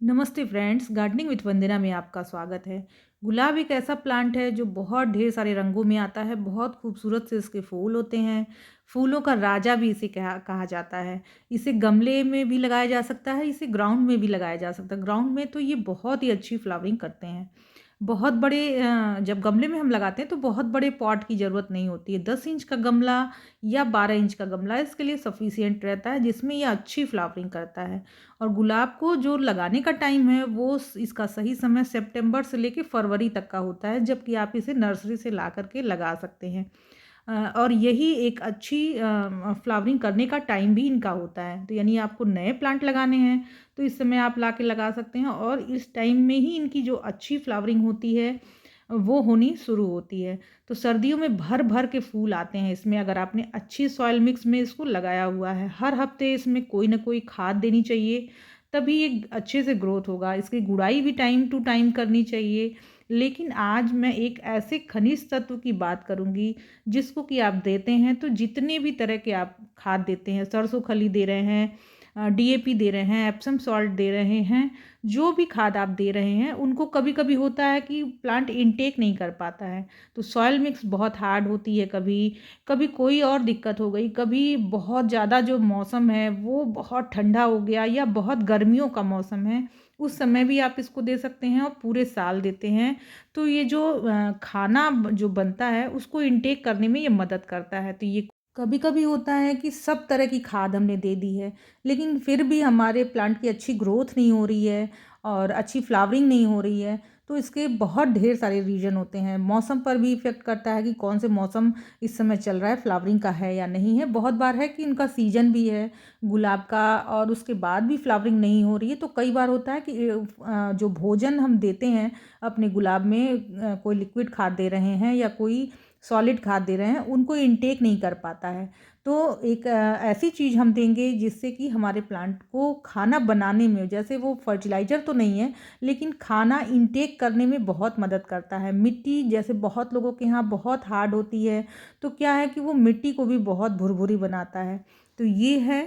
नमस्ते friends, gardening with वंदना में आपका स्वागत है। गुलाब एक ऐसा प्लांट है जो बहुत ढेर सारे रंगों में आता है। बहुत खूबसूरत से इसके फूल होते हैं। फूलों का राजा भी इसे कहा कहा जाता है। इसे गमले में भी लगाया जा सकता है, इसे ग्राउंड में भी लगाया जा सकता है। ग्राउंड में तो ये बहुत ही अच्छी फ्लावरिंग करते हैं। बहुत बड़े जब गमले में हम लगाते हैं तो बहुत बड़े पॉट की ज़रूरत नहीं होती है। 10 इंच का गमला या 12 इंच का गमला इसके लिए सफिशिएंट रहता है, जिसमें ये अच्छी फ्लावरिंग करता है। और गुलाब को जो लगाने का टाइम है वो इसका सही समय सितंबर से लेके फरवरी तक का होता है, जबकि आप इसे नर्सरी से ला करके लगा सकते हैं। और यही एक अच्छी फ्लावरिंग करने का टाइम भी इनका होता है। तो यानी आपको नए प्लांट लगाने हैं तो इस समय आप ला के लगा सकते हैं, और इस टाइम में ही इनकी जो अच्छी फ्लावरिंग होती है वो होनी शुरू होती है। तो सर्दियों में भर भर के फूल आते हैं इसमें, अगर आपने अच्छी सॉइल मिक्स में इसको लगाया हुआ है। हर हफ्ते इसमें कोई ना कोई खाद देनी चाहिए, तभी ये अच्छे से ग्रोथ होगा। इसकी गुड़ाई भी टाइम टू टाइम करनी चाहिए। लेकिन आज मैं एक ऐसे खनिज तत्व की बात करूंगी जिसको कि आप देते हैं तो जितने भी तरह के आप खाद देते हैं, सरसों खली दे रहे हैं, डीएपी दे रहे हैं, एप्सम सॉल्ट दे रहे हैं, जो भी खाद आप दे रहे हैं उनको कभी कभी होता है कि प्लांट इनटेक नहीं कर पाता है। तो सॉयल मिक्स बहुत हार्ड होती है, कभी कभी कोई और दिक्कत हो गई, कभी बहुत ज़्यादा जो मौसम है वो बहुत ठंडा हो गया या बहुत गर्मियों का मौसम है, उस समय भी आप इसको दे सकते हैं और पूरे साल देते हैं। तो ये जो खाना जो बनता है उसको इनटेक करने में ये मदद करता है। तो ये कभी कभी होता है कि सब तरह की खाद हमने दे दी है, लेकिन फिर भी हमारे प्लांट की अच्छी ग्रोथ नहीं हो रही है और अच्छी फ्लावरिंग नहीं हो रही है। तो इसके बहुत ढेर सारे रीज़न होते हैं। मौसम पर भी इफ़ेक्ट करता है कि कौन से मौसम इस समय चल रहा है, फ्लावरिंग का है या नहीं है। बहुत बार है कि इनका सीजन भी है गुलाब का और उसके बाद भी फ्लावरिंग नहीं हो रही है। तो कई बार होता है कि जो भोजन हम देते हैं अपने गुलाब में, कोई लिक्विड खाद दे रहे हैं या कोई सॉलिड खाद दे रहे हैं, उनको इनटेक नहीं कर पाता है। तो एक ऐसी चीज़ हम देंगे जिससे कि हमारे प्लांट को खाना बनाने में, जैसे वो फर्टिलाइज़र तो नहीं है लेकिन खाना इनटेक करने में बहुत मदद करता है। मिट्टी जैसे बहुत लोगों के यहाँ बहुत हार्ड होती है, तो क्या है कि वो मिट्टी को भी बहुत भुरभुरी बनाता है। तो ये है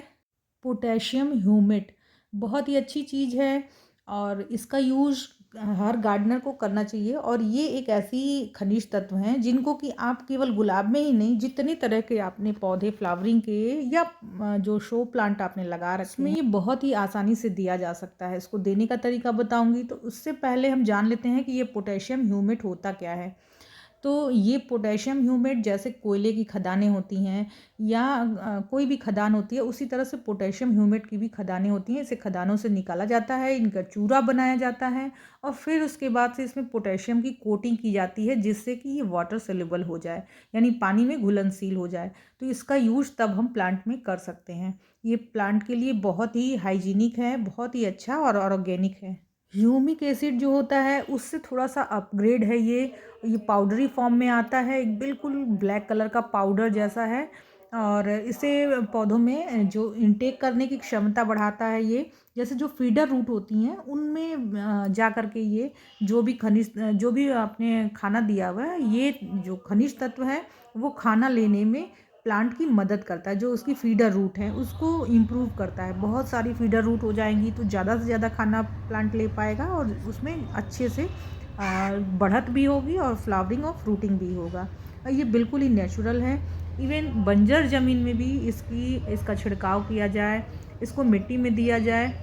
पोटेशियम ह्यूमेट, बहुत ही अच्छी चीज़ है और इसका यूज़ हर गार्डनर को करना चाहिए। और ये एक ऐसी खनिज तत्व हैं जिनको कि आप केवल गुलाब में ही नहीं, जितने तरह के आपने पौधे फ्लावरिंग के या जो शो प्लांट आपने लगा रखे हैं, ये बहुत ही आसानी से दिया जा सकता है। इसको देने का तरीका बताऊंगी, तो उससे पहले हम जान लेते हैं कि ये पोटेशियम ह्यूमेट होता क्या है। तो ये पोटेशियम ह्यूमेट जैसे कोयले की खदानें होती हैं या कोई भी खदान होती है, उसी तरह से पोटेशियम ह्यूमेट की भी खदानें होती हैं। इसे खदानों से निकाला जाता है, इनका चूरा बनाया जाता है और फिर उसके बाद से इसमें पोटेशियम की कोटिंग की जाती है जिससे कि ये वाटर सोल्यूबल हो जाए, यानी पानी में घुलनशील हो जाए। तो इसका यूज तब हम प्लांट में कर सकते हैं। ये प्लांट के लिए बहुत ही हाइजीनिक है, बहुत ही अच्छा और ऑर्गेनिक है। ह्यूमिक एसिड जो होता है उससे थोड़ा सा अपग्रेड है ये पाउडरी फॉर्म में आता है, एक बिल्कुल ब्लैक कलर का पाउडर जैसा है। और इसे पौधों में जो इनटेक करने की क्षमता बढ़ाता है। ये जैसे जो फीडर रूट होती हैं उनमें जा कर के ये जो भी खनिज, जो भी आपने खाना दिया हुआ है, ये जो खनिज तत्व है वो खाना लेने में प्लांट की मदद करता है। जो उसकी फीडर रूट है उसको इम्प्रूव करता है। बहुत सारी फीडर रूट हो जाएंगी तो ज़्यादा से ज़्यादा खाना प्लांट ले पाएगा और उसमें अच्छे से बढ़त भी होगी और फ्लावरिंग और फ्रूटिंग भी होगा। और ये बिल्कुल ही नेचुरल है। इवन बंजर ज़मीन में भी इसका छिड़काव किया जाए, इसको मिट्टी में दिया जाए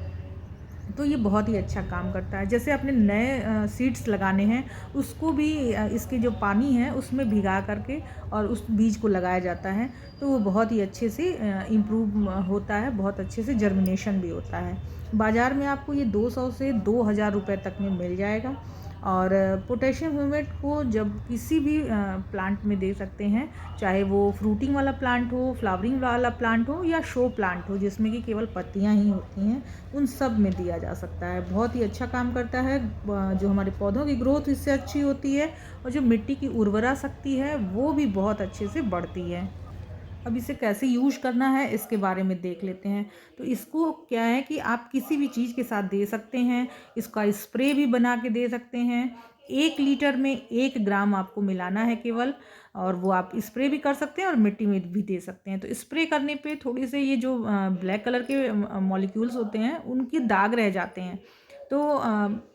तो ये बहुत ही अच्छा काम करता है। जैसे अपने नए सीड्स लगाने हैं उसको भी इसके जो पानी है उसमें भिगा करके और उस बीज को लगाया जाता है, तो वो बहुत ही अच्छे से इम्प्रूव होता है, बहुत अच्छे से जर्मिनेशन भी होता है। बाज़ार में आपको ये 200 से 2000 रुपये तक में मिल जाएगा। और पोटेशियम ह्यूमेट को जब किसी भी प्लांट में दे सकते हैं, चाहे वो फ्रूटिंग वाला प्लांट हो, फ्लावरिंग वाला प्लांट हो या शो प्लांट हो जिसमें कि केवल पत्तियां ही होती हैं, उन सब में दिया जा सकता है। बहुत ही अच्छा काम करता है। जो हमारे पौधों की ग्रोथ इससे अच्छी होती है और जो मिट्टी की उर्वरा शक्ति है वो भी बहुत अच्छे से बढ़ती है। अब इसे कैसे यूज करना है इसके बारे में देख लेते हैं। तो इसको क्या है कि आप किसी भी चीज़ के साथ दे सकते हैं। इसका स्प्रे भी बना के दे सकते हैं। 1 लीटर में 1 ग्राम आपको मिलाना है केवल, और वो आप स्प्रे भी कर सकते हैं और मिट्टी में भी दे सकते हैं। तो स्प्रे करने पे थोड़ी से ये जो ब्लैक कलर के मॉलिक्यूल्स होते हैं उनके दाग रह जाते हैं, तो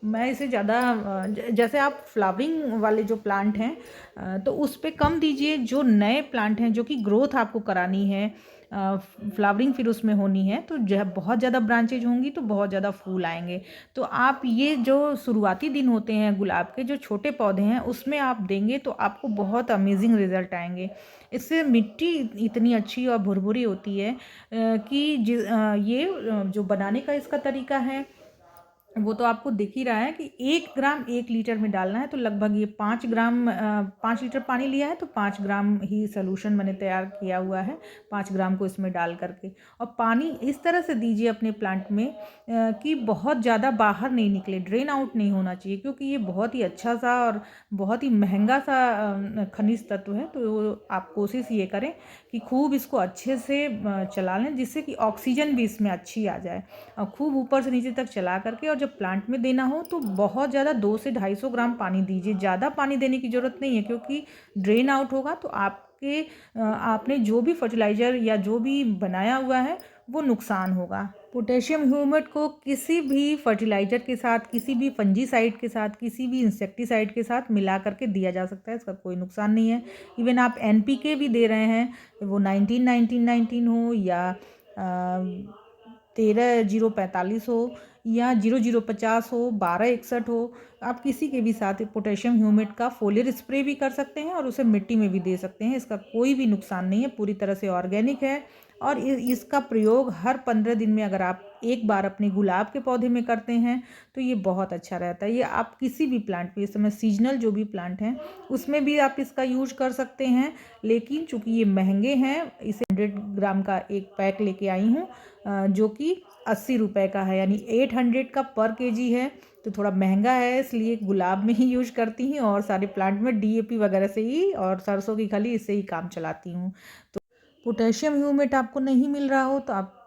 मैं इसे ज़्यादा जैसे आप फ्लावरिंग वाले जो प्लांट हैं तो उस पे कम दीजिए। जो नए प्लांट हैं जो कि ग्रोथ आपको करानी है, फ्लावरिंग फिर उसमें होनी है, तो जब बहुत ज़्यादा ब्रांचेज होंगी तो बहुत ज़्यादा फूल आएंगे। तो आप ये जो शुरुआती दिन होते हैं गुलाब के, जो छोटे पौधे हैं उसमें आप देंगे तो आपको बहुत अमेजिंग रिजल्ट आएंगे। इससे मिट्टी इतनी अच्छी और भुरभुरी होती है कि ये जो बनाने का इसका तरीका है वो तो आपको दिख ही रहा है कि 1 ग्राम 1 लीटर में डालना है। तो लगभग ये 5 ग्राम 5 लीटर पानी लिया है तो 5 ग्राम ही सॉल्यूशन मैंने तैयार किया हुआ है, 5 ग्राम को इसमें डाल करके। और पानी इस तरह से दीजिए अपने प्लांट में कि बहुत ज़्यादा बाहर नहीं निकले, ड्रेन आउट नहीं होना चाहिए, क्योंकि ये बहुत ही अच्छा सा और बहुत ही महंगा सा खनिज तत्व है। तो आप कोशिश ये करें कि खूब इसको अच्छे से चला लें, जिससे कि ऑक्सीजन भी इसमें अच्छी आ जाए। और खूब ऊपर से नीचे तक चला करके, और जब प्लांट में देना हो तो बहुत ज़्यादा 2 से 250 ग्राम पानी दीजिए। ज़्यादा पानी देने की ज़रूरत नहीं है, क्योंकि ड्रेन आउट होगा तो आपने जो भी फर्टिलाइज़र या जो भी बनाया हुआ है वो नुकसान होगा। पोटेशियम ह्यूमेट को किसी भी फर्टिलाइज़र के साथ, किसी भी फंजीसाइड के साथ, किसी भी इंसेक्टिसाइड के साथ मिला करके दिया जा सकता है, इसका कोई नुकसान नहीं है। इवन आप एनपीके भी दे रहे हैं, वो 19-19-19 हो या 13-0-45 हो या 00-50 हो, 12-61 हो, आप किसी के भी साथ पोटेशियम ह्यूमेट का फोलियर स्प्रे भी कर सकते हैं और उसे मिट्टी में भी दे सकते हैं। इसका कोई भी नुकसान नहीं है, पूरी तरह से ऑर्गेनिक है। और इसका प्रयोग हर 15 दिन में अगर आप एक बार अपने गुलाब के पौधे में करते हैं तो ये बहुत अच्छा रहता है। ये आप किसी भी प्लांट पे, इस समय सीजनल जो भी प्लांट हैं उसमें भी आप इसका यूज कर सकते हैं। लेकिन चूंकि ये महंगे हैं, इसे 100 ग्राम का एक पैक लेके आई हूँ जो कि 80 रुपये का है, यानी 800 का पर केजी है। तो थोड़ा महंगा है, इसलिए गुलाब में ही यूज करती हूँ और सारे प्लांट में डीएपी वगैरह से ही और सरसों की खली इससे ही काम चलाती हूँ। तो पोटेशियम ह्यूमेट आपको नहीं मिल रहा हो तो आप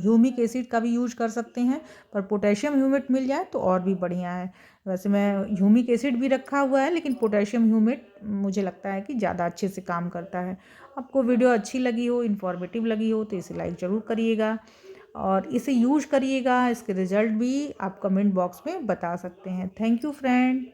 ह्यूमिक एसिड का भी यूज कर सकते हैं, पर पोटेशियम ह्यूमेट मिल जाए तो और भी बढ़िया है। वैसे मैं ह्यूमिक एसिड भी रखा हुआ है, लेकिन पोटेशियम ह्यूमेट मुझे लगता है कि ज़्यादा अच्छे से काम करता है। आपको वीडियो अच्छी लगी हो, इन्फॉर्मेटिव लगी हो तो इसे लाइक ज़रूर करिएगा और इसे यूज करिएगा। इसके रिज़ल्ट भी आप कमेंट बॉक्स में बता सकते हैं। Thank you friend.